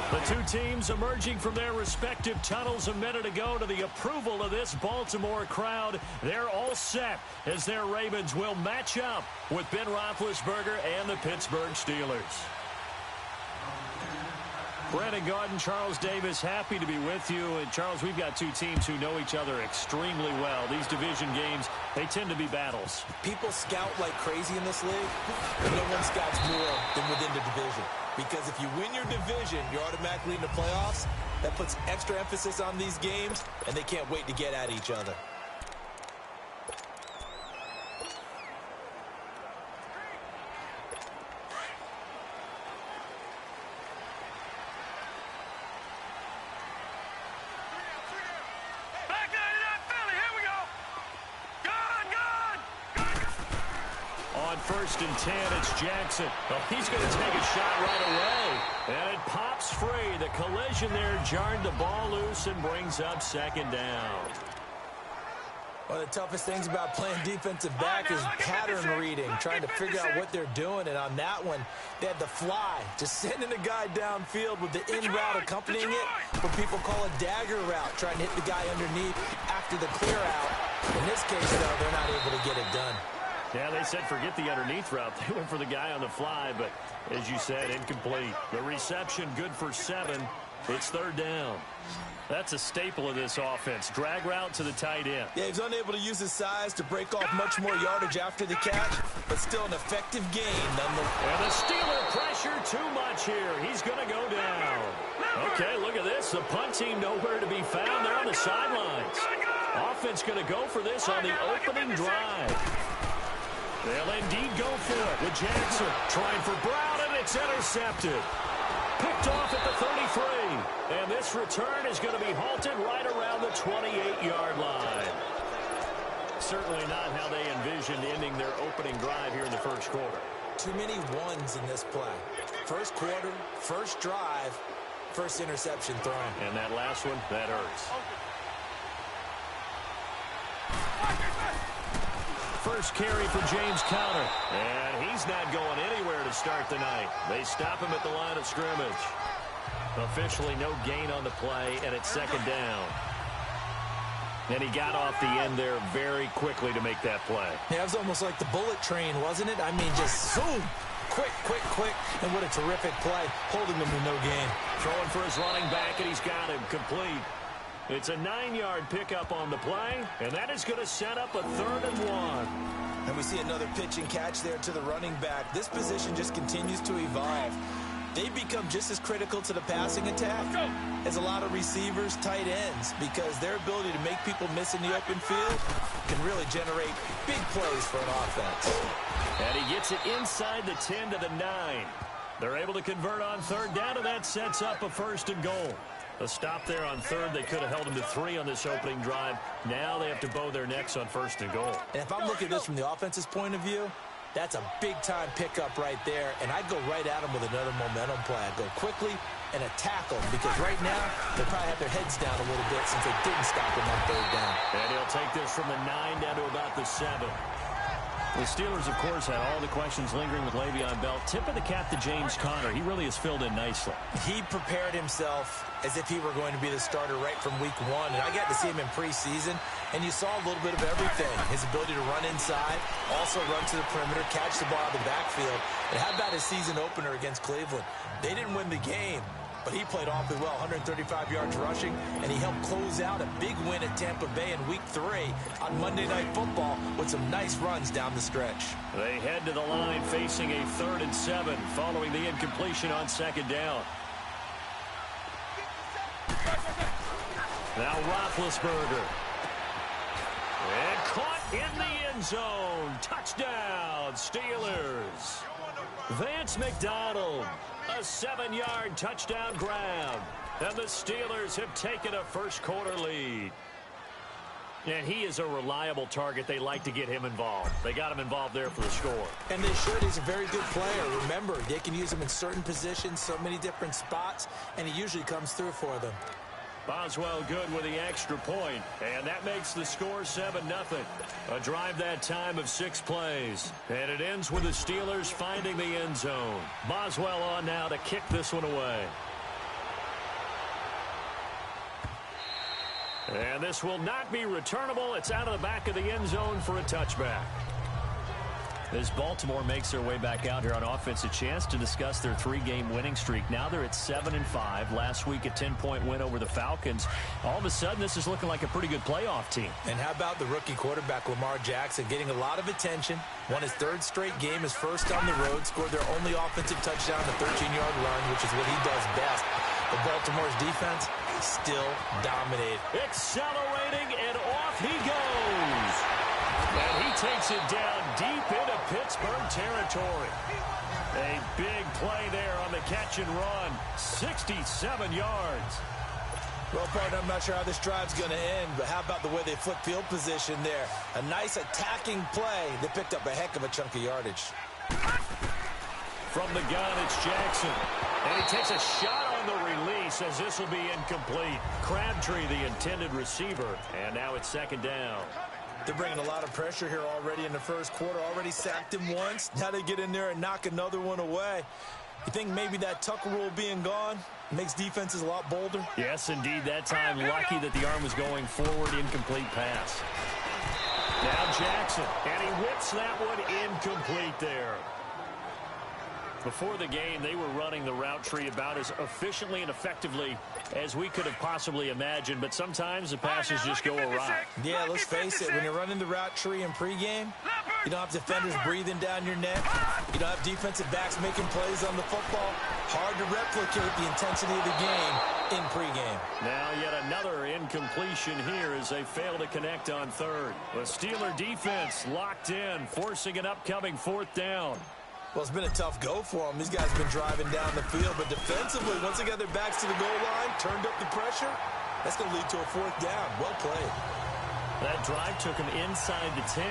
The two teams emerging from their respective tunnels a minute ago to the approval of this Baltimore crowd. They're all set as their Ravens will match up with Ben Roethlisberger and the Pittsburgh Steelers. Brandon Garden, Charles Davis, happy to be with you. And Charles, we've got two teams who know each other extremely well. These division games, they tend to be battles. People scout like crazy in this league, but no one scouts more than within the division. Because if you win your division, you're automatically in the playoffs. That puts extra emphasis on these games, and they can't wait to get at each other. First and 10, it's Jackson. Oh, he's going to take a shot right away. And it pops free. The collision there jarred the ball loose and brings up second down. One of the toughest things about playing defensive back is pattern reading, trying to figure out what they're doing. And on that one, they had the fly, just sending a guy downfield with the in route accompanying it, what people call a dagger route, trying to hit the guy underneath after the clear out. In this case, though, they're not able to get it done. Yeah, they said forget the underneath route. They went for the guy on the fly, but as you said, incomplete. The reception good for 7. It's third down. That's a staple of this offense. Drag route to the tight end. Yeah, he's unable to use his size to break off much more yardage after the catch, but still an effective gain nonetheless. And the Steeler pressure too much here. He's going to go down. Okay, look at this. The punt team nowhere to be found. They're on the sidelines. Offense going to go for this on the opening drive. They'll indeed go for it with Jackson trying for Brown, and it's intercepted. Picked off at the 33. And this return is going to be halted right around the 28-yard line. Certainly not how they envisioned ending their opening drive here in the first quarter. Too many ones in this play. First quarter, first drive, first interception thrown. And that last one, that hurts. First carry for James Conner. And he's not going anywhere to start the night. They stop him at the line of scrimmage. Officially no gain on the play, and it's second down. And he got off the end there very quickly to make that play. Yeah, it was almost like the bullet train, wasn't it? I mean, just zoom. Quick, quick, quick. And what a terrific play, holding him to no gain. Throwing for his running back, and he's got him complete. It's a 9-yard pickup on the play, and that is going to set up a 3rd and 1. And we see another pitch and catch there to the running back. This position just continues to evolve. They become just as critical to the passing attack as a lot of receivers, tight ends, because their ability to make people miss in the open field can really generate big plays for an offense. And he gets it inside the 10 to the 9. They're able to convert on 3rd down, and that sets up a 1st and goal. A stop there on 3rd. They could have held him to 3 on this opening drive. Now they have to bow their necks on 1st and goal. And if I'm looking at this from the offense's point of view, that's a big-time pickup right there. And I'd go right at him with another momentum play. I'd go quickly and attack them, because right now they probably have their heads down a little bit since they didn't stop him on 3rd down. And he'll take this from the 9 down to about the 7. The Steelers, of course, had all the questions lingering with Le'Veon Bell. Tip of the cap to James Conner. He really has filled in nicely. He prepared himself as if he were going to be the starter right from week 1. And I got to see him in preseason, and you saw a little bit of everything. His ability to run inside, also run to the perimeter, catch the ball in the backfield. And how about his season opener against Cleveland? They didn't win the game, but he played awfully well, 135 yards rushing, and he helped close out a big win at Tampa Bay in Week 3 on Monday Night Football with some nice runs down the stretch. They head to the line facing a 3rd and 7 following the incompletion on 2nd down. Now Roethlisberger. And caught in the end zone. Touchdown, Steelers. Vance McDonald. A 7-yard touchdown grab. And the Steelers have taken a first quarter lead. And he is a reliable target. They like to get him involved. They got him involved there for the score. And they should. He's a very good player. Remember, they can use him in certain positions, so many different spots, and he usually comes through for them. Boswell good with the extra point, and that makes the score 7-0. A drive that time of 6 plays, and it ends with the Steelers finding the end zone. Boswell on now to kick this one away. And this will not be returnable. It's out of the back of the end zone for a touchback. As Baltimore makes their way back out here on offense, a chance to discuss their 3-game winning streak. Now they're at 7-5. Last week a 10-point win over the Falcons. All of a sudden, this is looking like a pretty good playoff team. And how about the rookie quarterback, Lamar Jackson, getting a lot of attention. Won his 3rd straight game, his first on the road. Scored their only offensive touchdown, a 13-yard run, which is what he does best. But Baltimore's defense still dominated. Accelerating, and off he goes. And he takes it down deep into Pittsburgh territory. A big play there on the catch and run. 67 yards. Well, partner, I'm not sure how this drive's going to end, but how about the way they flip field position there? A nice attacking play that picked up a heck of a chunk of yardage. From the gun, it's Jackson. And he takes a shot on the release as this will be incomplete. Crabtree, the intended receiver. And now it's 2nd down. They're bringing a lot of pressure here already in the first quarter. Already sacked him once. Now they get in there and knock another one away. You think maybe that Tucker rule being gone makes defenses a lot bolder? Yes, indeed. That time, lucky that the arm was going forward. Incomplete pass. Now Jackson. And he whips that one incomplete there. Before the game, they were running the route tree about as efficiently and effectively as we could have possibly imagined, but sometimes the passes just go awry. Yeah, let's face it, when you're running the route tree in pregame, you don't have defenders breathing down your neck. You don't have defensive backs making plays on the football. Hard to replicate the intensity of the game in pregame. Now yet another incompletion here as they fail to connect on 3rd. The Steeler defense locked in, forcing an upcoming 4th down. Well, it's been a tough go for them. These guys have been driving down the field, but defensively, once they got their backs to the goal line, turned up the pressure, that's going to lead to a 4th down. Well played. That drive took him inside the 10.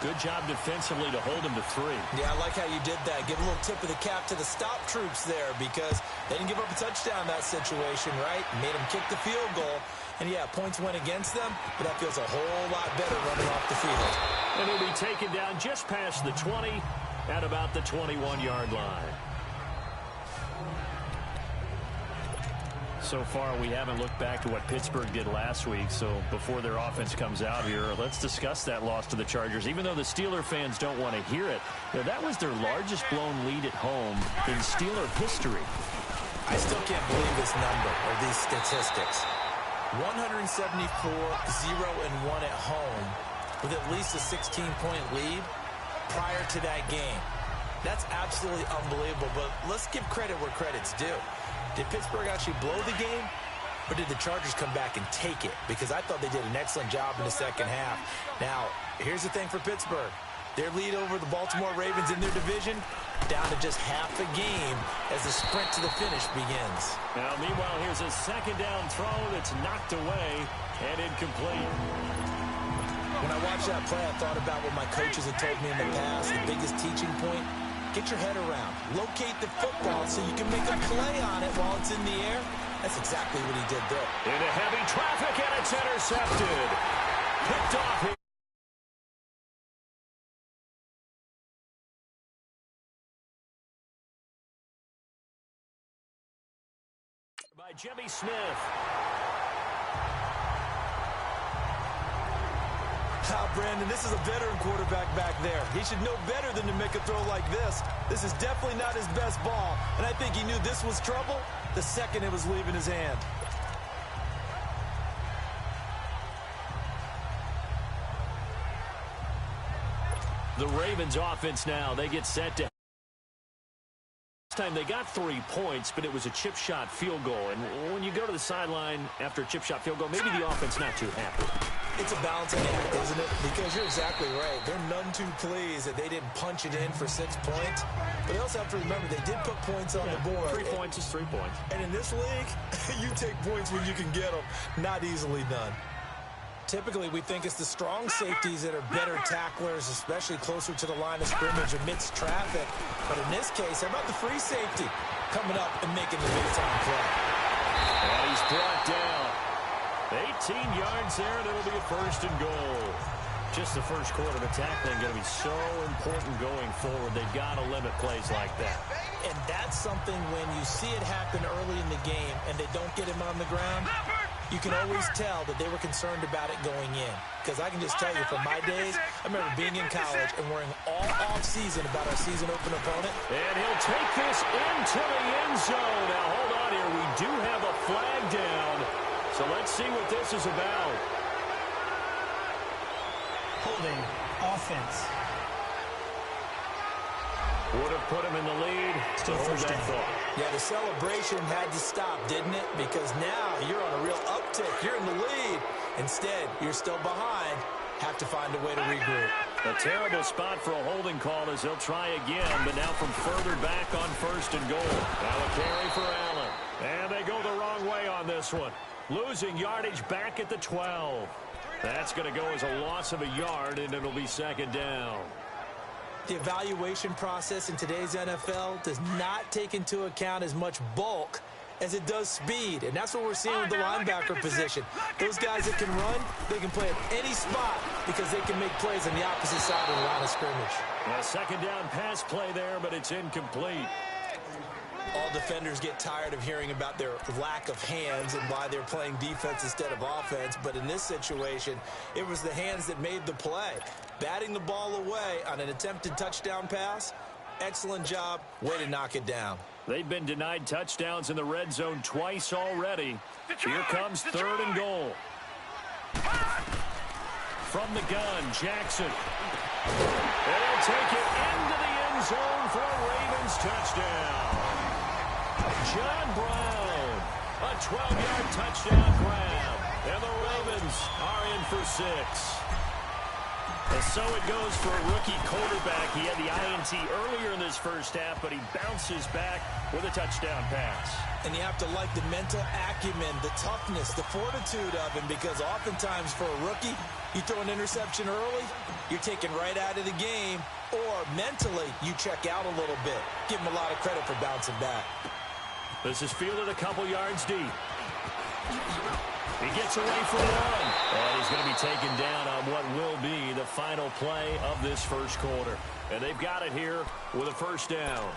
Good job defensively to hold him to 3. Yeah, I like how you did that. Give a little tip of the cap to the stop troops there because they didn't give up a touchdown in that situation, right? Made them kick the field goal. And, yeah, points went against them, but that feels a whole lot better running off the field. And he'll be taken down just past the 20 at about the 21-yard line. So far, we haven't looked back to what Pittsburgh did last week, so before their offense comes out here, let's discuss that loss to the Chargers. Even though the Steeler fans don't want to hear it, that was their largest blown lead at home in Steeler history. I still can't believe this number or these statistics. 174, 0-1 at home with at least a 16-point lead prior to that game. That's absolutely unbelievable, but let's give credit where credit's due. Did Pittsburgh actually blow the game, or did the Chargers come back and take it? Because I thought they did an excellent job in the second half. Now, here's the thing for Pittsburgh. Their lead over the Baltimore Ravens in their division down to just half a game as the sprint to the finish begins. Now, meanwhile, here's a 2nd down throw that's knocked away and incomplete. When I watched that play, I thought about what my coaches had told me in the past. The biggest teaching point, get your head around. Locate the football so you can make a play on it while it's in the air. That's exactly what he did there. Into heavy traffic, and it's intercepted. Picked off here by Jimmy Smith. Brandon, this is a veteran quarterback back there. He should know better than to make a throw like this. This is definitely not his best ball, and I think he knew this was trouble the second it was leaving his hand. The Ravens offense now, they get set to time they got 3 points, but it was a chip shot field goal. And when you go to the sideline after a chip shot field goal, maybe the offense not too happy. It's a balancing act, isn't it? Because you're exactly right. They're none too pleased that they didn't punch it in for 6 points. But they also have to remember they did put points on the board. 3 points is 3 points. And in this league, you take points when you can get them. Not easily done. Typically, we think it's the strong safeties that are better tacklers, especially closer to the line of scrimmage amidst traffic. But in this case, how about the free safety coming up and making the big-time play? And he's brought down. 18 yards there, and it'll be a 1st and goal. Just the first quarter, the tackling going to be so important going forward. They've got to limit plays like that. And that's something when you see it happen early in the game and they don't get him on the ground, you can always tell that they were concerned about it going in. Because I can just tell you, from my days, I remember being in college and worrying all off-season about our season open opponent. And he'll take this into the end zone. Now, hold on here. We do have a flag down. So let's see what this is about. Holding offense. Would have put him in the lead. Still first down. Yeah, the celebration had to stop, didn't it? Because now you're on a real uptick. You're in the lead. Instead, you're still behind. Have to find a way to regroup. A terrible spot for a holding call as they'll try again, but now from further back on 1st and goal. Now a carry for Allen. And they go the wrong way on this one. Losing yardage back at the 12. That's going to go as a loss of a yard, and it'll be 2nd down. The evaluation process in today's NFL does not take into account as much bulk as it does speed, and that's what we're seeing with the linebacker position. Those guys that can run, they can play at any spot because they can make plays on the opposite side of the line of scrimmage. A 2nd down pass play there, but it's incomplete. All defenders get tired of hearing about their lack of hands and why they're playing defense instead of offense, but in this situation, it was the hands that made the play. Batting the ball away on an attempted touchdown pass, excellent job, way to knock it down. They've been denied touchdowns in the red zone twice already. Here comes 3rd and goal. From the gun, Jackson. They'll take it into the end zone for a Ravens touchdown. John Brown, a 12-yard touchdown grab. And the Ravens are in for 6. And so it goes for a rookie quarterback. He had the INT earlier in this first half, but he bounces back with a touchdown pass. And you have to like the mental acumen, the toughness, the fortitude of him, because oftentimes for a rookie, you throw an interception early, you're taken right out of the game, or mentally you check out a little bit. Give him a lot of credit for bouncing back. This is fielded a couple yards deep. He gets away for one. And he's going to be taken down on what will be the final play of this first quarter. And they've got it here with a 1st down.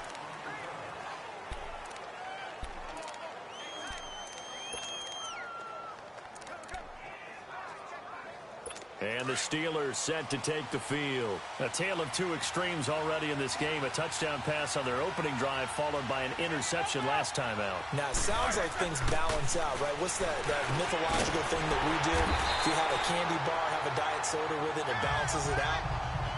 And the Steelers set to take the field. A tale of two extremes already in this game. A touchdown pass on their opening drive followed by an interception last time out. Now, it sounds like things balance out, right? What's that mythological thing that we do? If you have a candy bar, have a diet soda with it, it balances it out.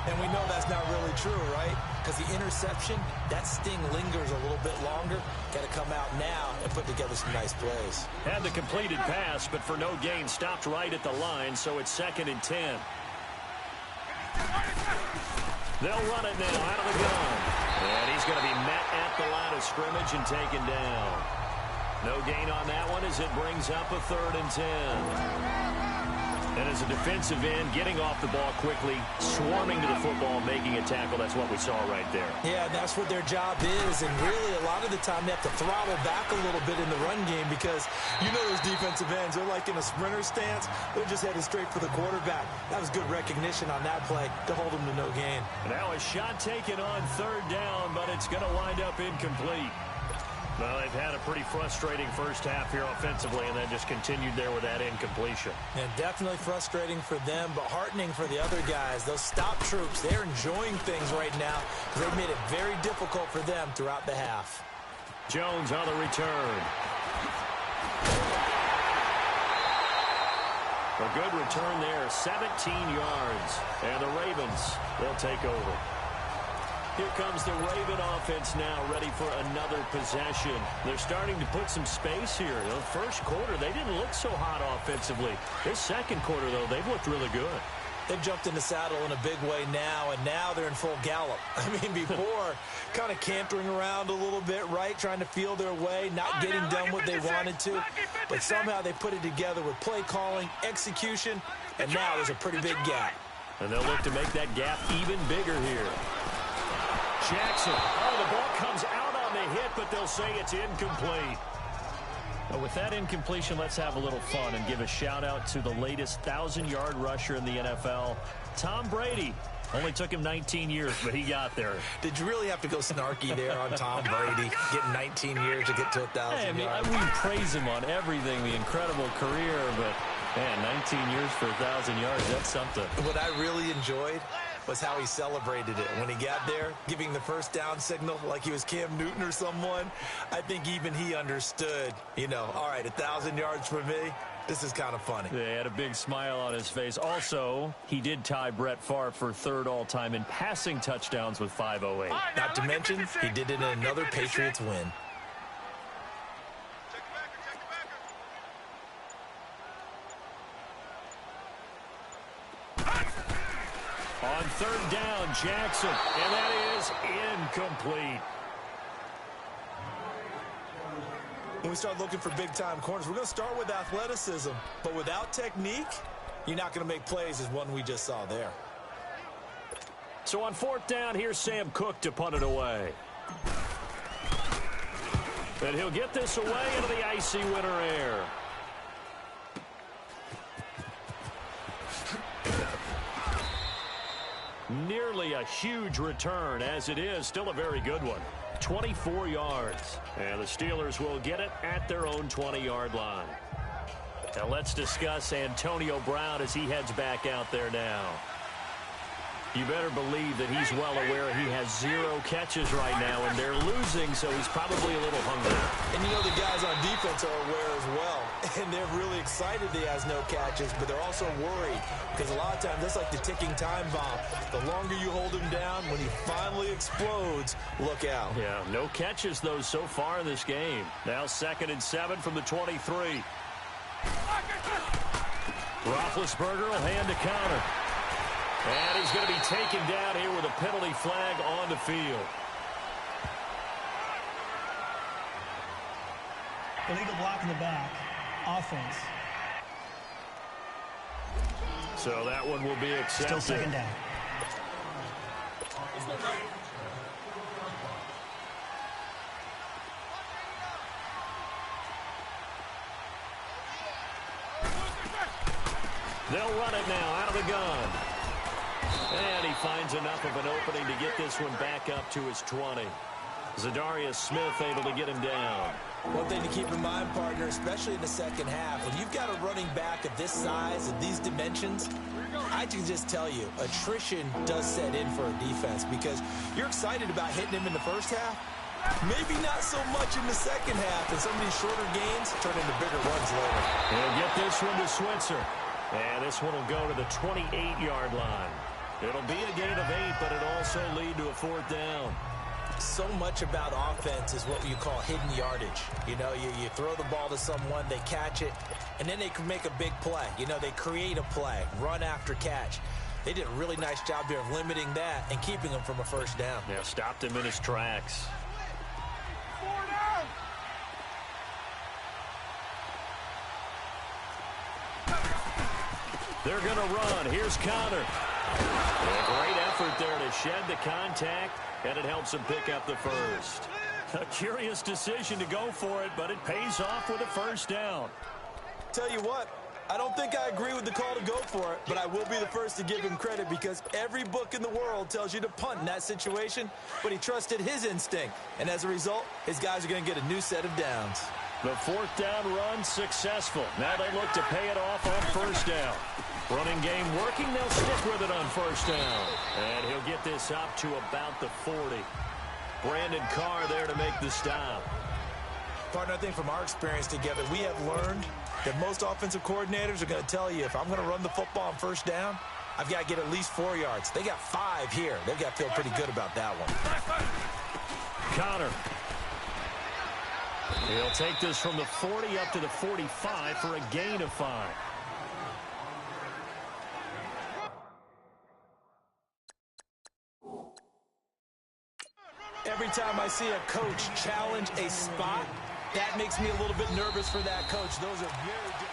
And we know that's not really true, right? Because the interception, that sting lingers a little bit longer. Got to come out now and put together some nice plays. Had the completed pass, but for no gain, stopped right at the line, so it's 2nd and 10. They'll run it now out of the gun. And he's going to be met at the line of scrimmage and taken down. No gain on that one as it brings up a 3rd and 10. And as a defensive end, getting off the ball quickly, swarming to the football, making a tackle, that's what we saw right there. Yeah, that's what their job is, and really a lot of the time they have to throttle back a little bit in the run game because you know those defensive ends, they're like in a sprinter stance. They're just headed straight for the quarterback. That was good recognition on that play to hold them to no gain. Now a shot taken on 3rd down, but it's going to wind up incomplete. Well, they've had a pretty frustrating first half here offensively and then just continued there with that incompletion. And definitely frustrating for them, but heartening for the other guys. Those stop troops, they're enjoying things right now because they've made it very difficult for them throughout the half. Jones on the return. A good return there, 17 yards. And the Ravens, they'll take over. Here comes the Raven offense now, ready for another possession. They're starting to put some space here. The first quarter, they didn't look so hot offensively. This second quarter, though, they've looked really good. They've jumped in the saddle in a big way now, and now they're in full gallop. I mean, before, kind of cantering around a little bit, right, trying to feel their way, not getting done what they wanted to. But somehow they put it together with play calling, execution, and now there's a pretty big gap. And they'll look to make that gap even bigger here. Jackson. Oh, the ball comes out on the hit, but they'll say it's incomplete. Well, with that incompletion, let's have a little fun and give a shout-out to the latest 1,000-yard rusher in the NFL, Tom Brady. Only took him 19 years, but he got there. Did you really have to go snarky there on Tom Brady, getting 19 years to get to 1,000 Hey, I mean, yards? we praise him on everything, the incredible career, but, man, 19 years for 1,000 yards, that's something. What I really enjoyed was how he celebrated it. When he got there, giving the first down signal like he was Cam Newton or someone, I think even he understood, you know, all right, 1,000 yards for me. This is kind of funny. Yeah, he had a big smile on his face. Also, he did tie Brett Favre for third all-time in passing touchdowns with 508. Not to mention, he did it in another Patriots win. On third down, Jackson, and that is incomplete. When we start looking for big-time corners, we're going to start with athleticism. But without technique, you're not going to make plays as one we just saw there. So on fourth down, here's Sam Cook to punt it away. And he'll get this away into the icy winter air. Nearly a huge return, as it is still a very good one. 24 yards. And the Steelers will get it at their own 20-yard line. Now let's discuss Antonio Brown as he heads back out there now. You better believe that he's well aware he has 0 catches right now, and they're losing, so he's probably a little hungry. And you know the guys on defense are aware as well. And they're really excited he has no catches, but they're also worried. Because a lot of times, that's like the ticking time bomb. The longer you hold him down, when he finally explodes, look out. Yeah, no catches, though, so far in this game. Now 2nd and 7 from the 23. Roethlisberger will hand to counter. And he's going to be taken down here with a penalty flag on the field. Illegal block in the back. Offense. So that one will be accepted. Still 2nd down. They'll run it now out of the gun. And he finds enough of an opening to get this one back up to his 20. Zadarius Smith able to get him down. One thing to keep in mind, partner, especially in the second half, when you've got a running back of this size and these dimensions, I can just tell you, attrition does set in for a defense because you're excited about hitting him in the first half. Maybe not so much in the second half, and some of these shorter gains turn into bigger runs later. He'll get this one to Switzer. And this one will go to the 28-yard line. It'll be a gain of 8, but it'll also lead to a 4th down. So much about offense is what you call hidden yardage. You know, you throw the ball to someone, they catch it, and then they can make a big play. You know, they create a play, run after catch. They did a really nice job there of limiting that and keeping him from a first down. Yeah, stopped him in his tracks. They're going to run. Here's Connor. A great effort there to shed the contact, and it helps him pick up the first. A curious decision to go for it, but it pays off with a first down. Tell you what, I don't think I agree with the call to go for it, but I will be the first to give him credit because every book in the world tells you to punt in that situation, but he trusted his instinct, and as a result, his guys are going to get a new set of downs. The 4th down run successful. Now they look to pay it off on first down. Running game working. They'll stick with it on first down. And he'll get this up to about the 40. Brandon Carr there to make the stop. Partner, I think from our experience together, we have learned that most offensive coordinators are going to tell you if I'm going to run the football on first down, I've got to get at least 4 yards. They got 5 here. They've got to feel pretty good about that one. Connor. He'll take this from the 40 up to the 45 for a gain of 5. Every time I see a coach challenge a spot, that makes me a little bit nervous for that coach. Those are very good.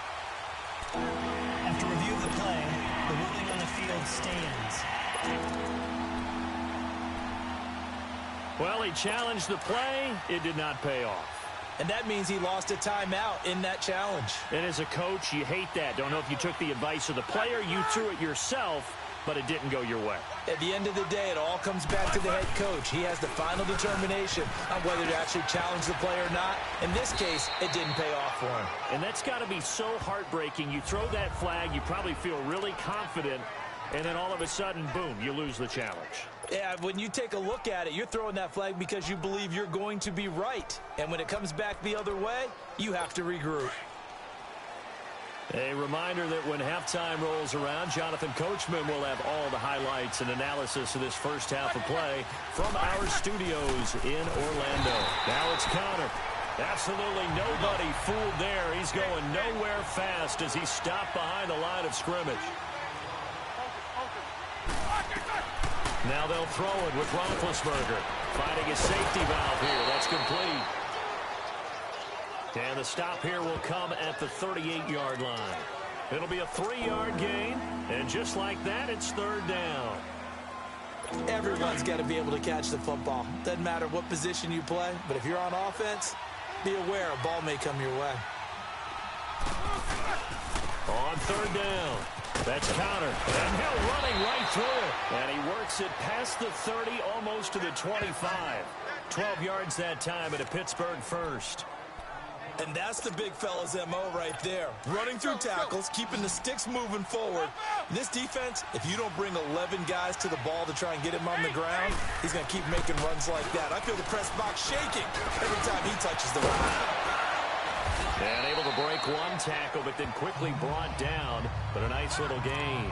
After review of the play, the ruling on the field stands. Well, he challenged the play. It did not pay off. And that means he lost a timeout in that challenge. And as a coach, you hate that. Don't know if you took the advice of the player, you threw it yourself, but it didn't go your way. At the end of the day, it all comes back to the head coach. He has the final determination on whether to actually challenge the play or not. In this case, it didn't pay off for him. And that's got to be so heartbreaking. You throw that flag, you probably feel really confident, and then all of a sudden, boom, you lose the challenge. Yeah, when you take a look at it, you're throwing that flag because you believe you're going to be right. And when it comes back the other way, you have to regroup. A reminder that when halftime rolls around, Jonathan Coachman will have all the highlights and analysis of this first half of play from our studios in Orlando. Now it's Connor. Absolutely nobody fooled there. He's going nowhere fast as he stopped behind the line of scrimmage. Now they'll throw it with Roethlisberger. Finding his safety valve here. That's complete. And the stop here will come at the 38-yard line. It'll be a 3-yard gain. And just like that, it's third down. Everyone's got to be able to catch the football. Doesn't matter what position you play, but if you're on offense, be aware a ball may come your way. On third down. That's Connor. And Hill running right through it. And he works it past the 30, almost to the 25. 12 yards that time at a Pittsburgh first. And that's the big fella's MO right there. Running through tackles, keeping the sticks moving forward. This defense, if you don't bring 11 guys to the ball to try and get him on the ground, he's going to keep making runs like that. I feel the press box shaking every time he touches the rock. And able to break one tackle, but then quickly brought down. But a nice little gain.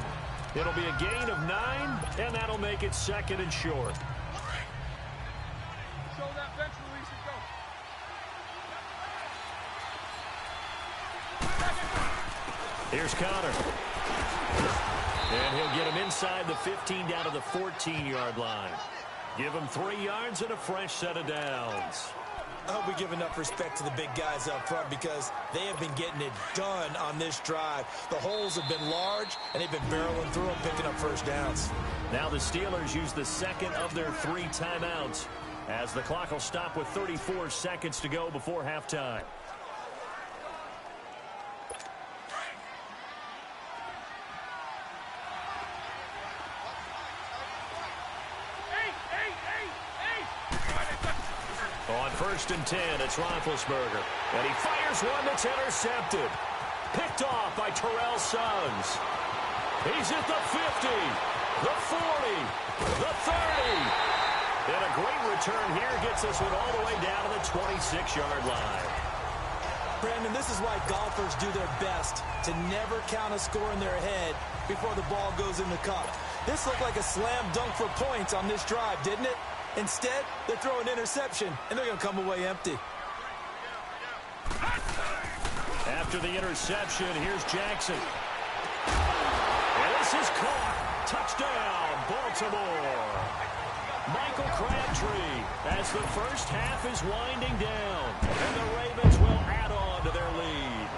It'll be a gain of 9, and that'll make it second and short. Show that bench release and go. Here's Connor. And he'll get him inside the 15 down to the 14-yard line. Give him 3 yards and a fresh set of downs. I hope we give enough respect to the big guys up front because they have been getting it done on this drive. The holes have been large, and they've been barreling through them, picking up first downs. Now the Steelers use the second of their 3 timeouts as the clock will stop with 34 seconds to go before halftime. On first and 10, it's Roethlisberger. And he fires one that's intercepted. Picked off by Terrell Suggs. He's at the 50, the 40, the 30. And a great return here gets this one all the way down to the 26-yard line. Brandon, this is why golfers do their best to never count a score in their head before the ball goes in the cup. This looked like a slam dunk for points on this drive, didn't it? Instead, they throw an interception, and they're going to come away empty. After the interception, here's Jackson. And this is caught. Touchdown, Baltimore. Michael Crabtree as the first half is winding down. And the Ravens will add on to their lead.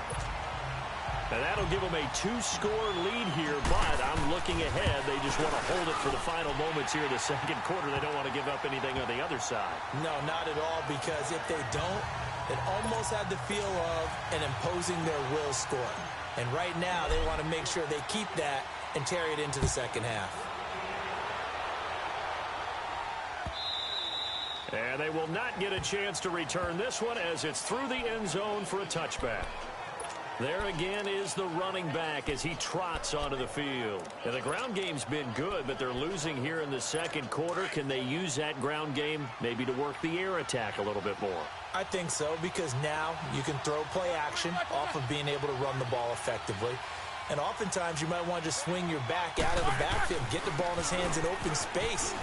And that'll give them a 2-score lead here, but I'm looking ahead. They just want to hold it for the final moments here in the second quarter. They don't want to give up anything on the other side. No, not at all, because if they don't, it almost had the feel of an imposing their will score. And right now, they want to make sure they keep that and carry it into the second half. And they will not get a chance to return this one as it's through the end zone for a touchback. There again is the running back as he trots onto the field. And the ground game's been good, but they're losing here in the second quarter. Can they use that ground game maybe to work the air attack a little bit more? I think so, because now you can throw play action off of being able to run the ball effectively. And oftentimes you might want to just swing your back out of the backfield, get the ball in his hands in open space,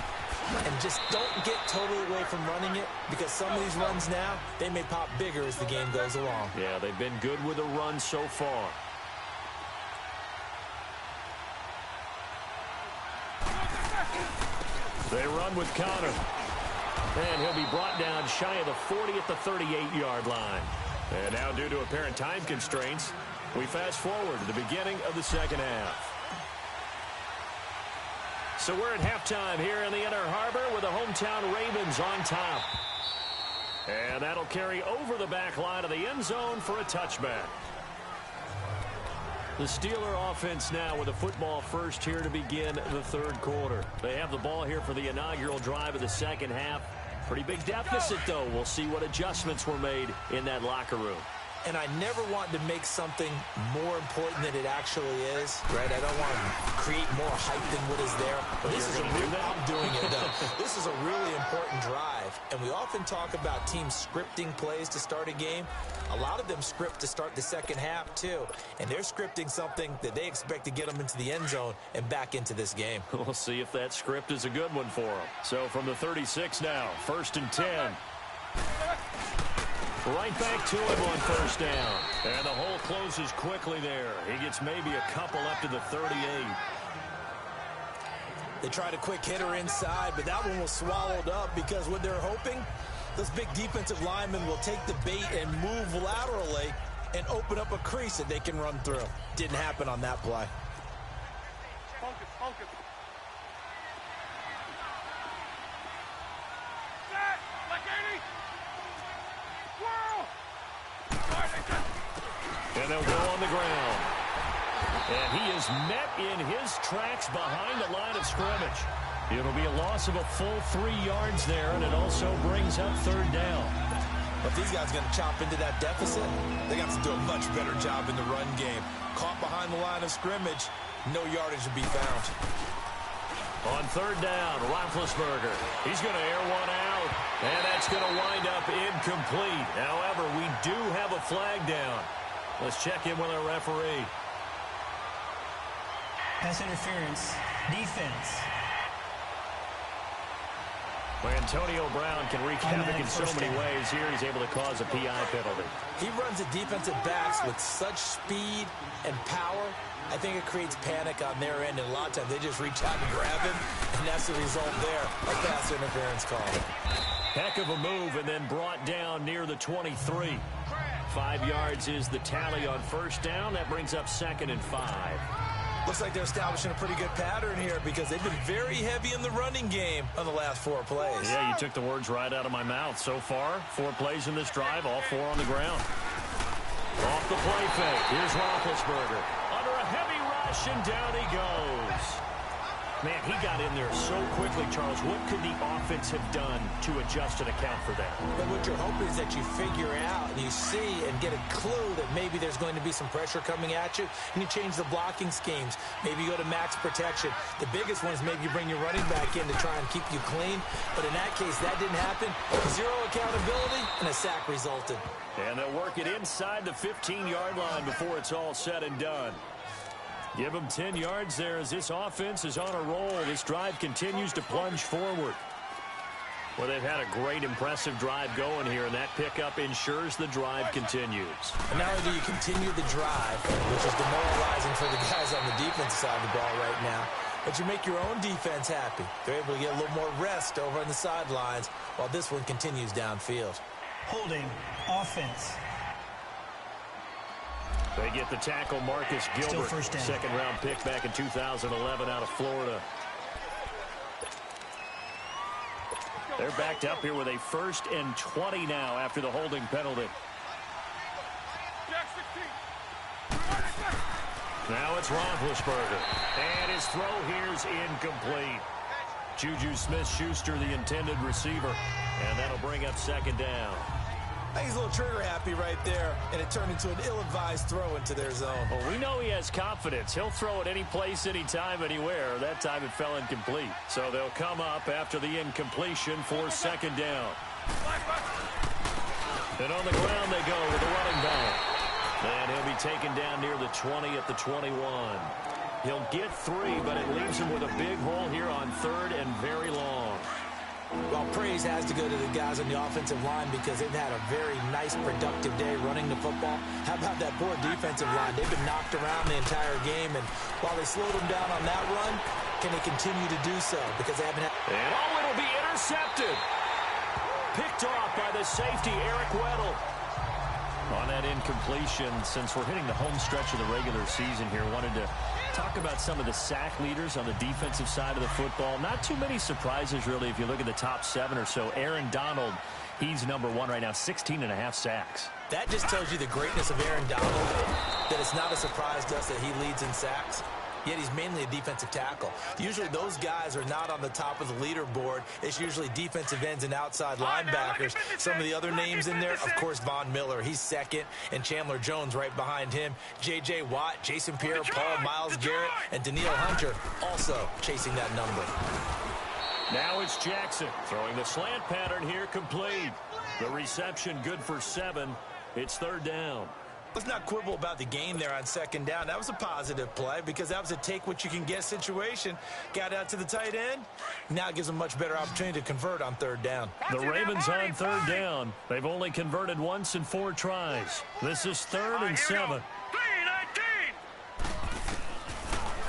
and just don't get totally away from running it, because some of these runs now, they may pop bigger as the game goes along. Yeah, they've been good with the run so far. They run with Connor. And he'll be brought down shy of the 40 at the 38-yard line. And now, due to apparent time constraints, we fast forward to the beginning of the second half. So we're at halftime here in the Inner Harbor with the hometown Ravens on top. And that'll carry over the back line of the end zone for a touchback. The Steeler offense now with a football first here to begin the third quarter. They have the ball here for the inaugural drive of the second half. Pretty big deficit, though. We'll see what adjustments were made in that locker room. And I never want to make something more important than it actually is, right? I don't want to create more hype than what is there. But this is a real, I'm doing it, though. This is a really important drive. And we often talk about teams scripting plays to start a game. A lot of them script to start the second half, too. And they're scripting something that they expect to get them into the end zone and back into this game. We'll see if that script is a good one for them. So from the 36 now, 1st and 10. Right back to him on first down. And the hole closes quickly there. He gets maybe a couple up to the 38. They tried a quick hitter inside, but that one was swallowed up because what they're hoping, those big defensive linemen will take the bait and move laterally and open up a crease that they can run through. Didn't happen on that play. Focus, focus. And they'll go on the ground. And he is met in his tracks behind the line of scrimmage. It'll be a loss of a full 3 yards there, and it also brings up third down. If these guys are going to chop into that deficit, they got to do a much better job in the run game. Caught behind the line of scrimmage, no yardage to be found. On third down, Roethlisberger. He's going to air one out, and that's going to wind up incomplete. However, we do have a flag down. Let's check in with our referee. Pass interference. Defense. Antonio Brown can wreak havoc in so many ways. Here he's able to cause a PI penalty. He runs at defensive backs with such speed and power. I think it creates panic on their end, and a lot of times they just reach out and grab him, and that's the result there, a pass interference call. Heck of a move, and then brought down near the 23. 5 yards is the tally on first down. That brings up 2nd and 5. Looks like they're establishing a pretty good pattern here because they've been very heavy in the running game on the last 4 plays. Yeah, you took the words right out of my mouth. So far, 4 plays in this drive, all 4 on the ground. Off the play fake. Here's Roethlisberger. Under a heavy rush, and down he goes. Man, he got in there so quickly, Charles. What could the offense have done to adjust and account for that? But what you're hoping is that you figure out and you see and get a clue that maybe there's going to be some pressure coming at you, and you change the blocking schemes. Maybe you go to max protection. The biggest one is maybe you bring your running back in to try and keep you clean. But in that case, that didn't happen. 0 accountability, and a sack resulted. And they'll work it inside the 15-yard line before it's all said and done. Give them 10 yards there as this offense is on a roll. This drive continues to plunge forward. Well, they've had a great, impressive drive going here, and that pickup ensures the drive continues. And not only do you continue the drive, which is demoralizing for the guys on the defense side of the ball right now, but you make your own defense happy. They're able to get a little more rest over on the sidelines while this one continues downfield. Holding. Offense. They get the tackle, Marcus Gilbert, second-round pick back in 2011 out of Florida. They're backed up here with a 1st and 20 now after the holding penalty. Now it's Roethlisberger, and his throw here's incomplete. Juju Smith-Schuster, the intended receiver, and that'll bring up 2nd down. I think he's a little trigger happy right there, and it turned into an ill-advised throw into their zone. Well, we know he has confidence. He'll throw it any place, anytime, anywhere. That time it fell incomplete. So they'll come up after the incompletion for 2nd down. And on the ground they go with the running back. And he'll be taken down near the 20 at the 21. He'll get 3, but it leaves him with a big hole here on 3rd and very long. Well, praise has to go to the guys on the offensive line because they've had a very nice, productive day running the football. How about that poor defensive line? They've been knocked around the entire game, and while they slowed them down on that run, can they continue to do so? Because they haven't had... And it'll be intercepted. Picked off by the safety, Eric Weddle. On that incompletion, since we're hitting the home stretch of the regular season here, wanted to talk about some of the sack leaders on the defensive side of the football. Not too many surprises, really, if you look at the top 7 or so. Aaron Donald, he's #1 right now, 16.5 sacks. That just tells you the greatness of Aaron Donald. that it's not a surprise to us that he leads in sacks. Yet he's mainly a defensive tackle. Usually those guys are not on the top of the leaderboard. It's usually defensive ends and outside linebackers. Some of the other names in there, of course, Von Miller. He's second, and Chandler Jones right behind him. J.J. Watt, Jason Pierre-Paul, Myles Garrett, and Danielle Hunter also chasing that number. Now it's Jackson throwing the slant pattern here, complete. The reception good for 7. It's 3rd down. Let's not quibble about the gain there on 2nd down. That was a positive play because that was a take-what-you-can-get situation. Got out to the tight end. Now it gives them much better opportunity to convert on 3rd down. The Ravens on 3rd down. They've only converted once in 4 tries. This is 3rd and 7.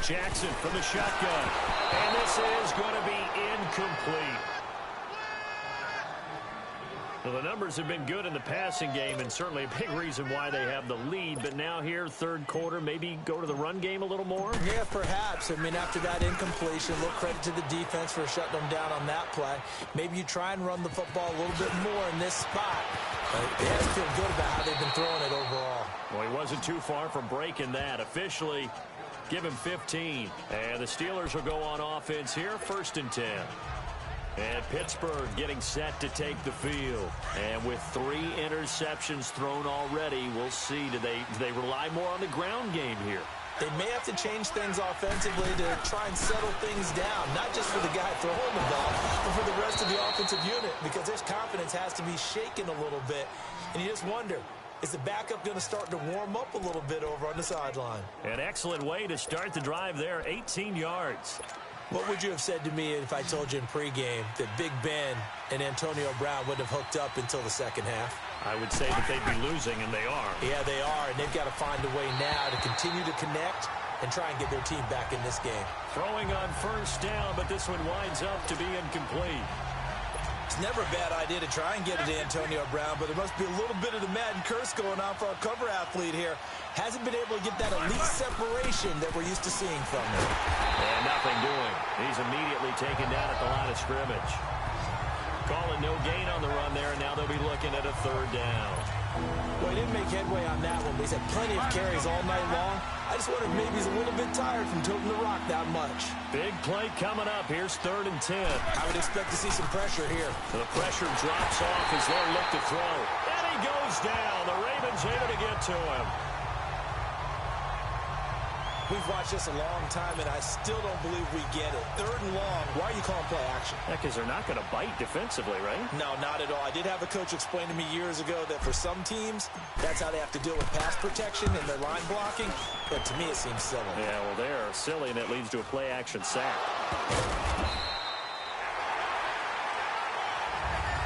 Jackson from the shotgun. And this is going to be incomplete. Well, the numbers have been good in the passing game, and certainly a big reason why they have the lead. But now here, 3rd quarter, maybe go to the run game a little more? Yeah, perhaps. I mean, after that incompletion, a little credit to the defense for shutting them down on that play. Maybe you try and run the football a little bit more in this spot. They have to feel good about how they've been throwing it overall. Well, he wasn't too far from breaking that. Officially, give him 15. And the Steelers will go on offense here, 1st and 10. And Pittsburgh getting set to take the field. And with 3 interceptions thrown already, we'll see. Do they rely more on the ground game here? They may have to change things offensively to try and settle things down, not just for the guy throwing the ball, but for the rest of the offensive unit, because their confidence has to be shaken a little bit. And you just wonder, is the backup going to start to warm up a little bit over on the sideline? An excellent way to start the drive there, 18 yards. What would you have said to me if I told you in pregame that Big Ben and Antonio Brown wouldn't have hooked up until the 2nd half? I would say that they'd be losing, and they are. Yeah, they are, and they've got to find a way now to continue to connect and try and get their team back in this game. Throwing on 1st down, but this one winds up to be incomplete. It's never a bad idea to try and get it to Antonio Brown, but there must be a little bit of the Madden curse going on for our cover athlete here. Hasn't been able to get that elite separation that we're used to seeing from him. And nothing doing. He's immediately taken down at the line of scrimmage. Calling no gain on the run there, and now they'll be looking at a 3rd down. Well, he didn't make headway on that one, but he's had plenty of carries all night long. I just wonder if maybe he's a little bit tired from toting the rock that much. Big play coming up. Here's 3rd and 10. I would expect to see some pressure here. The pressure drops off as they'll look to throw. And he goes down. The Ravens able to get to him. We've watched this a long time, and I still don't believe we get it. 3rd and long. Why are you calling play action? Because they're not going to bite defensively, right? No, not at all. I did have a coach explain to me years ago that for some teams, that's how they have to deal with pass protection and their line blocking. But to me, it seems silly. Yeah, well, they're silly, and it leads to a play action sack.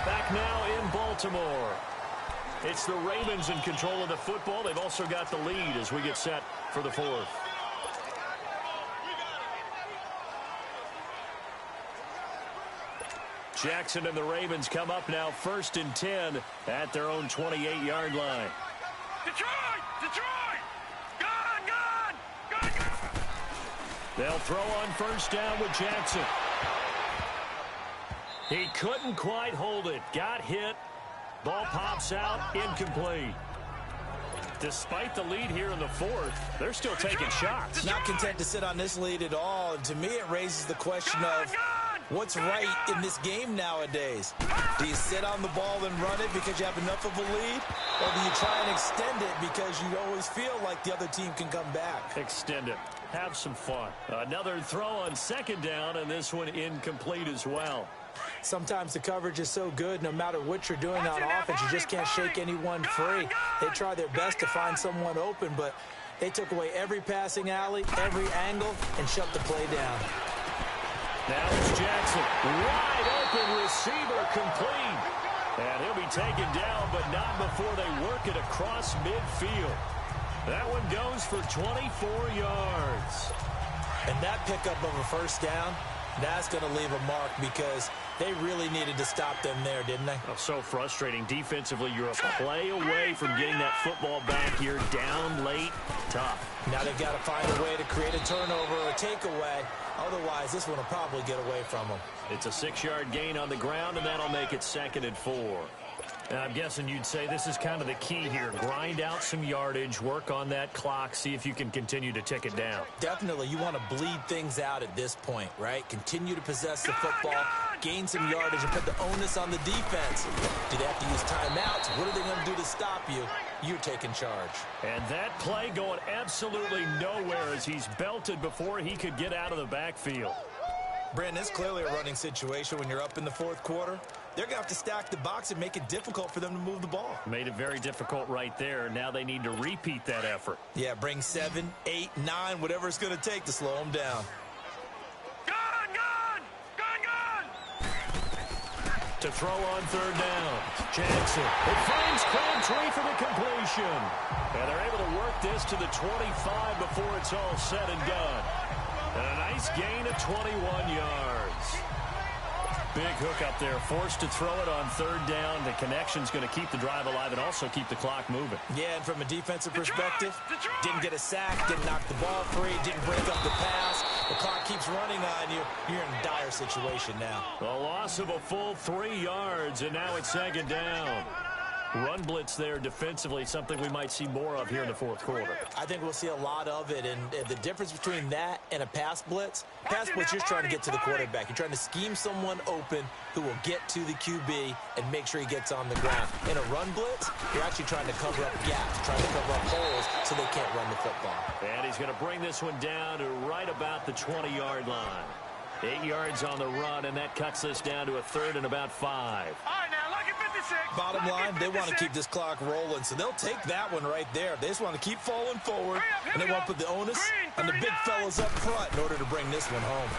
Back now in Baltimore. It's the Ravens in control of the football. They've also got the lead as we get set for the 4th. Jackson and the Ravens come up now 1st and 10 at their own 28-yard line. Detroit! Detroit! Gone! They'll throw on 1st down with Jackson. He couldn't quite hold it. Got hit. Ball pops out. Incomplete. Despite the lead here in the 4th, they're still taking shots. Not content to sit on this lead at all. And to me, it raises the question of what's right in this game nowadays. Do you sit on the ball and run it because you have enough of a lead? Or do you try and extend it because you always feel like the other team can come back? Extend it. Have some fun. Another throw on 2nd down, and this one incomplete as well. Sometimes the coverage is so good, no matter what you're doing on offense, you just can't shake anyone free. They try their best to find someone open, but they took away every passing alley, every angle, and shut the play down. Now it's Jackson. Wide open receiver complete. And he'll be taken down, but not before they work it across midfield. That one goes for 24 yards. And that pickup of a 1st down, that's going to leave a mark because they really needed to stop them there, didn't they? Oh, so frustrating. Defensively, you're a play away from getting that football back here. Down late, tough. Now they've got to find a way to create a turnover or a takeaway. Otherwise, this one will probably get away from them. It's a 6-yard gain on the ground, and that'll make it 2nd and 4. I'm guessing you'd say this is kind of the key here. Grind out some yardage, work on that clock, see if you can continue to tick it down. Definitely, you want to bleed things out at this point, right? Continue to possess the football, gain some yardage, and put the onus on the defense. Do they have to use timeouts? What are they going to do to stop you? You're taking charge. And that play going absolutely nowhere as he's belted before he could get out of the backfield. Brandon, it's clearly a running situation when you're up in the fourth quarter. They're going to have to stack the box and make it difficult for them to move the ball. Made it very difficult right there. Now they need to repeat that effort. Yeah, bring 7, 8, 9, whatever it's going to take to slow them down. To throw on third down. Jackson. It finds Crabtree for the completion. And they're able to work this to the 25 before it's all said and done. And a nice gain of 21 yards. Big hook up there, forced to throw it on third down. The connection's going to keep the drive alive and also keep the clock moving. Yeah, and from a defensive perspective, didn't get a sack, didn't knock the ball free, didn't break up the pass. The clock keeps running on you. You're in a dire situation now. A loss of a full 3 yards, and now it's second down. Run blitz there defensively, something we might see more of here in the fourth quarter. I think we'll see a lot of it, and the difference between that and a pass blitz, you're trying to get to the quarterback. You're trying to scheme someone open who will get to the QB and make sure he gets on the ground. In a run blitz, you're actually trying to cover up gaps, trying to cover up holes so they can't run the football. And he's going to bring this one down to right about the 20-yard line. 8 yards on the run, and that cuts this down to a third and about 5. All right, now, look at 56. Bottom line, they want to keep this clock rolling, so they'll take that one right there. They just want to keep falling forward, and they want to put the onus on the big fellas up front in order to bring this one home.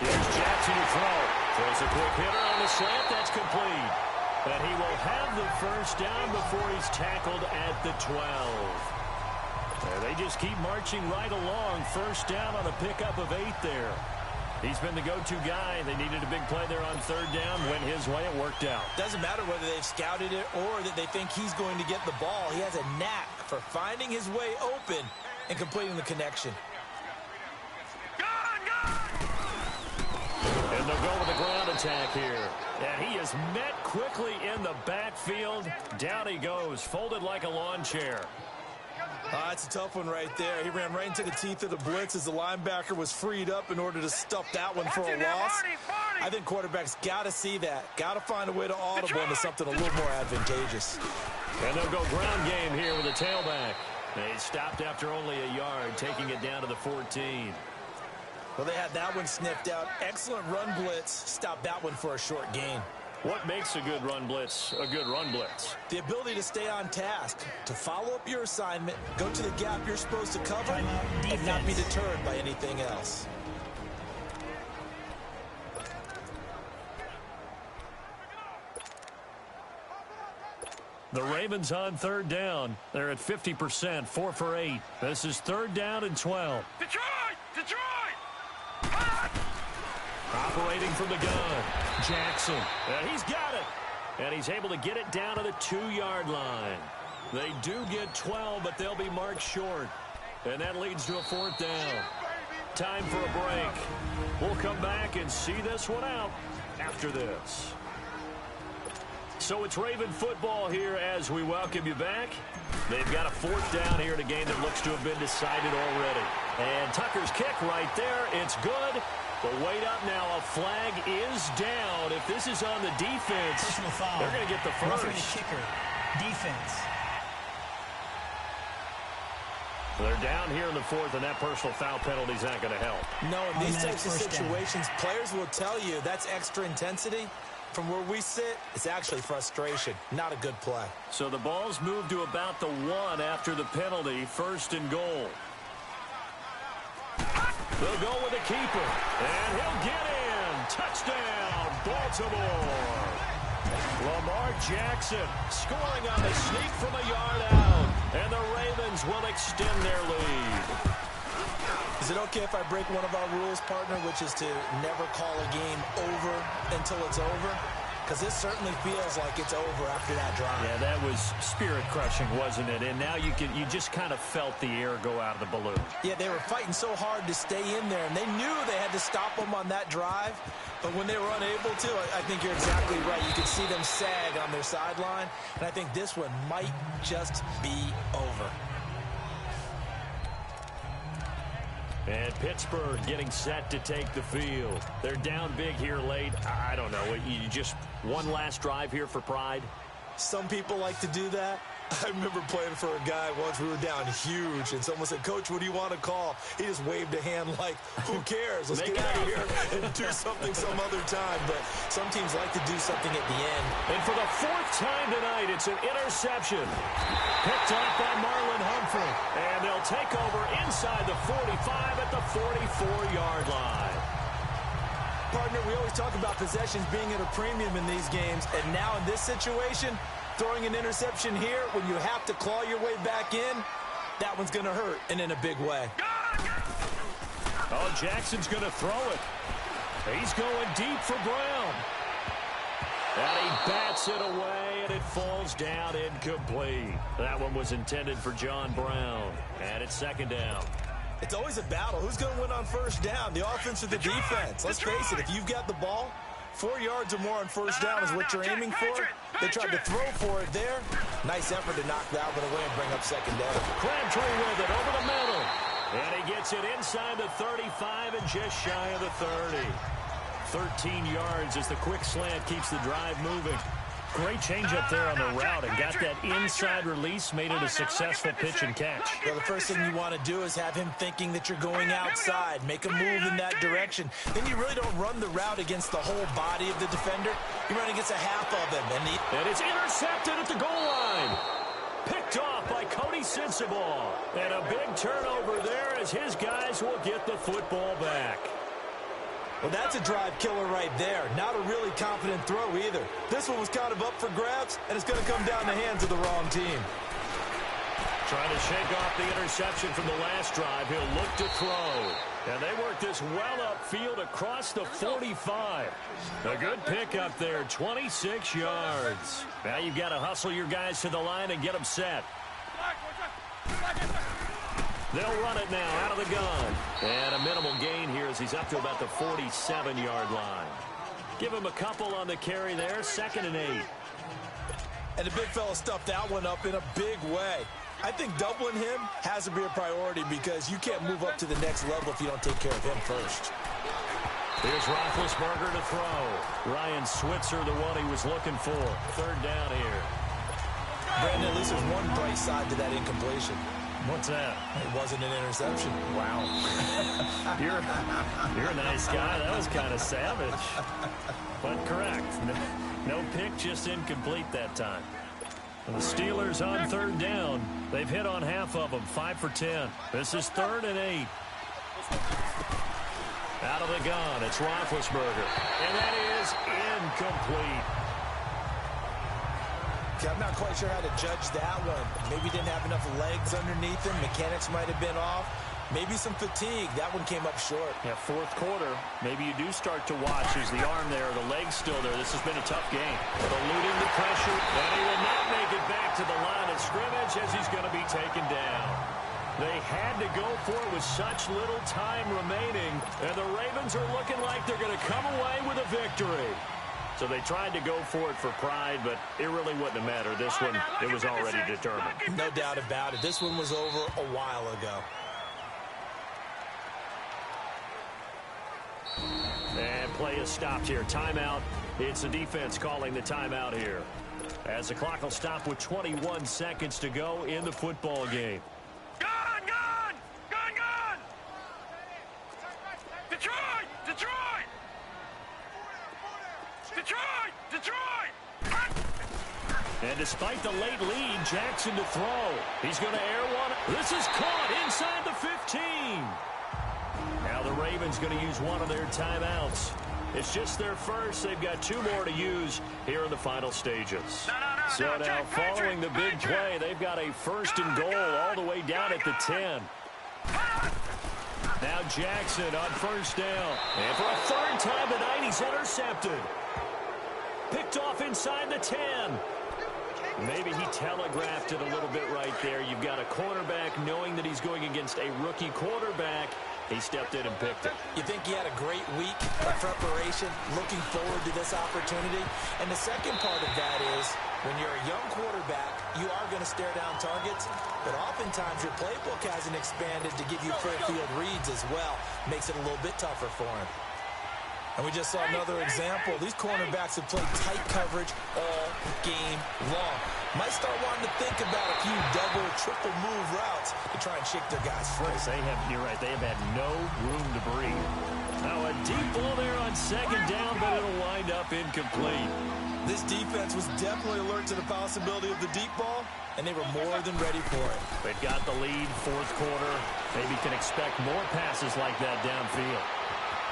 Here's Jackson to throw. Throws a quick hitter on the slant. That's complete. And he will have the first down before he's tackled at the 12. They just keep marching right along. First down on a pickup of 8 there. He's been the go-to guy. They needed a big play there on third down. Went his way. It worked out. Doesn't matter whether they've scouted it or that they think he's going to get the ball. He has a knack for finding his way open and completing the connection. And they'll go with a ground attack here. And he is met quickly in the backfield. Down he goes, folded like a lawn chair. That's a tough one right there. He ran right into the teeth of the blitz as the linebacker was freed up in order to stuff that one for a loss. I think quarterbacks got to see that. Got to find a way to audible into something a little more advantageous. And they'll go ground game here with a tailback. They stopped after only a yard, taking it down to the 14. Well, they had that one sniffed out. Excellent run blitz. Stopped that one for a short gain. What makes a good run blitz a good run blitz? The ability to stay on task, to follow up your assignment, go to the gap you're supposed to cover, and not be deterred by anything else. The Ravens on third down. They're at 50%, 4 for 8. This is third down and 12. Detroit! Operating from the gun, Jackson. And he's got it. And he's able to get it down to the 2-yard line. They do get 12, but they'll be marked short. And that leads to a fourth down. Time for a break. We'll come back and see this one out after this. So it's Raven football here as we welcome you back. They've got a fourth down here in a game that looks to have been decided already. And Tucker's kick right there. It's good. But wait up now. A flag is down. If this is on the defense, personal foul. They're going to get the first. Roughing the kicker. Defense. They're down here in the fourth, and that personal foul penalty is not going to help. No, in these Automatic types of first down. situations, players will tell you that's extra intensity. From where we sit, it's actually frustration, not a good play. So the ball's moved to about the 1 after the penalty, first and goal. They'll go with the keeper, and he'll get in. Touchdown, Baltimore. Lamar Jackson scoring on the sneak from a yard out, and the Ravens will extend their lead. Is it okay if I break one of our rules, partner, which is to never call a game over until it's over? because this certainly feels like it's over after that drive. Yeah, that was spirit-crushing, wasn't it? And now you just kind of felt the air go out of the balloon. Yeah, they were fighting so hard to stay in there, and they knew they had to stop them on that drive. But when they were unable to, I think you're exactly right. You could see them sag on their sideline, and I think this one might just be over. And Pittsburgh getting set to take the field. They're down big here late. I don't know. You just one last drive here for pride? Some people like to do that. I remember playing for a guy once. We were down huge, and someone said, "Coach, what do you want to call?" He just waved a hand like, "Who cares? Let's get out of here and do something some other time." But some teams like to do something at the end. And for the fourth time tonight, it's an interception. Picked off by Marlon Humphrey. And they'll take over inside the 45 at the 44-yard line. Partner, we always talk about possessions being at a premium in these games, and now in this situation, throwing an interception here when you have to claw your way back in, that one's going to hurt, and in a big way. Oh, Jackson's going to throw it. He's going deep for Brown. And he bats it away, and it falls down incomplete. That one was intended for John Brown, and it's second down. It's always a battle. Who's going to win on first down, the offense or the defense? Let's face it, if you've got the ball, 4 yards or more on first down is what you're aiming for. They tried to throw for it there. Nice effort to knock that one away and bring up second down. Crabtree with it over the middle. And he gets it inside the 35 and just shy of the 30. 13 yards as the quick slant keeps the drive moving. Great change up there on the route and got that inside release, made it a successful pitch and catch. Well, the first thing you want to do is have him thinking that you're going outside, make a move in that direction. Then you really don't run the route against the whole body of the defender. You run against a half of him. And it's intercepted at the goal line. Picked off by Cody Sensabaugh. And a big turnover there as his guys will get the football back. Well, that's a drive killer right there. Not a really confident throw either. This one was kind of up for grabs, and it's going to come down the hands of the wrong team. Trying to shake off the interception from the last drive. He'll look to throw. And they work this well upfield across the 45. A good pick up there, 26 yards. Now you've got to hustle your guys to the line and get them set. They'll run it now out of the gun. And a minimal gain here as he's up to about the 47-yard line. Give him a couple on the carry there, 2nd and 8. And the big fella stuffed that one up in a big way. I think doubling him has to be a priority because you can't move up to the next level if you don't take care of him first. Here's Roethlisberger to throw. Ryan Switzer, the one he was looking for. 3rd down here. Brandon, at least there's one bright side to that incompletion. What's that? It wasn't an interception. Wow. You're a nice guy. That was kind of savage. But correct. No pick, just incomplete that time. And the Steelers on 3rd down. They've hit on half of them, 5 for 10. This is 3rd and 8. Out of the gun, it's Roethlisberger. And that is incomplete. I'm not quite sure how to judge that one. Maybe didn't have enough legs underneath him. Mechanics might have been off. Maybe some fatigue. That one came up short. Yeah, 4th quarter. Maybe you do start to watch. Is the arm there, the leg's still there. This has been a tough game. But eluding the pressure, and he will not make it back to the line of scrimmage as he's going to be taken down. They had to go for it with such little time remaining, and the Ravens are looking like they're going to come away with a victory. So they tried to go for it for pride, but it really wouldn't have mattered. This one, it was already determined. No doubt about it. This one was over a while ago. And play is stopped here. Timeout. It's the defense calling the timeout here. As the clock will stop with 21 seconds to go in the football game. Gone! Gone! Gone! Gone! Detroit! Detroit! Detroit! Detroit! And despite the late lead, Jackson to throw. He's going to air one. This is caught inside the 15. Now the Ravens going to use one of their timeouts. It's just their first. They've got 2 more to use here in the final stages. So now following the big play, they've got a 1st and goal all the way down at the 10. Now Jackson on 1st down. And for a 3rd time tonight, he's intercepted. picked off inside the 10. Maybe he telegraphed it a little bit right there. You've got a cornerback knowing that he's going against a rookie quarterback. He stepped in and picked it. You think he had a great week of preparation, looking forward to this opportunity? And the second part of that is, when you're a young quarterback, you are going to stare down targets, but oftentimes your playbook hasn't expanded to give you full field reads as well. Makes it a little bit tougher for him. And we just saw another example. These cornerbacks have played tight coverage all game long. Might start wanting to think about a few double, triple move routes to try and shake their guys free. You're right, they have had no room to breathe. Now a deep ball there on second down, but it'll wind up incomplete. This defense was definitely alert to the possibility of the deep ball, and they were more than ready for it. They've got the lead, fourth quarter. Maybe can expect more passes like that downfield.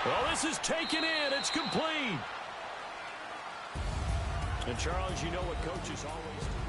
Well, this is taken in. It's complete. And, Charles, you know what coaches always do.